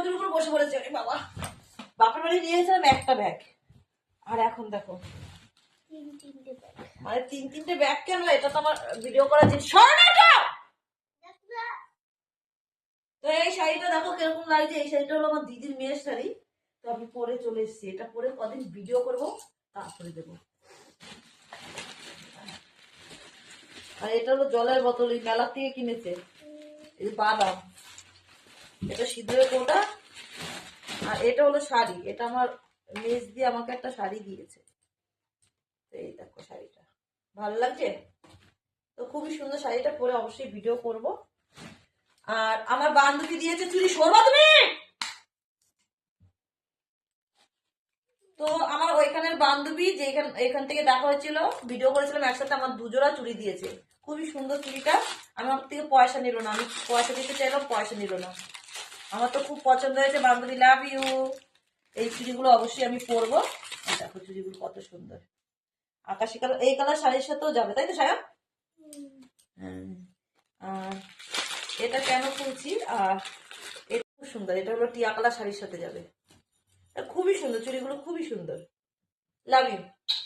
জিনিসপত্রের উপর বসে পড়েছে। বাবা, বাপের বাড়ি নিয়ে এসেছিলাম একটা ব্যাগ, আর এখন দেখো মানে তিনটে ব্যাগ কেন? এটা তো আমার ভিডিও করার জিনিস। তো এই শাড়িটা দেখো কিরকম লাগছে। এই শাড়িটা হলো আমার দিদির মেয়ের শাড়ি, তো আমি পরে চলে এসেছি। এটা পরে কদিন ভিডিও করবো, তারপরে দেবো। আর এটা হলো জলের বোতল, এই মেলার থেকে কিনেছে। এই বাদাম, এটা সিঁদুরের কোটা। আর এটা হলো শাড়ি, এটা আমার মেজ দিয়ে আমাকে একটা শাড়ি দিয়েছে। এই দেখো শাড়িটা ভালো লাগছে তো, খুবই সুন্দর। শাড়িটা পরে অবশ্যই ভিডিও করব। আর আমার বান্ধবী দিয়েছে চুড়ি। সরবা তুমি? তো আমার ওইখানের বান্ধবী, যে এখান থেকে দেখা হয়েছিল, ভিডিও করেছিলাম একসাথে, আমার দুজোড়া চুড়ি দিয়েছে। খুবই সুন্দর চুড়িটা। আমার থেকে পয়সা নিল না, আমি পয়সা দিতে চাইলাম, পয়সা নিল না। আমার তো খুব পছন্দ হয়েছে। বান্ধবী, লাভ ইউ। এই চুড়িগুলো অবশ্যই আমি পরবো। দেখো চুড়িগুলো কত সুন্দর, আকাশি কালার। এই কালার শাড়ির সাথেও যাবে, তাই তো সায়া? আর এটা কেন খুলছি? আর এটা খুব সুন্দর, এটা হলো টিয়া কালার শাড়ির সাথে যাবে। খুবই সুন্দর চুড়িগুলো, খুবই সুন্দর। Love you.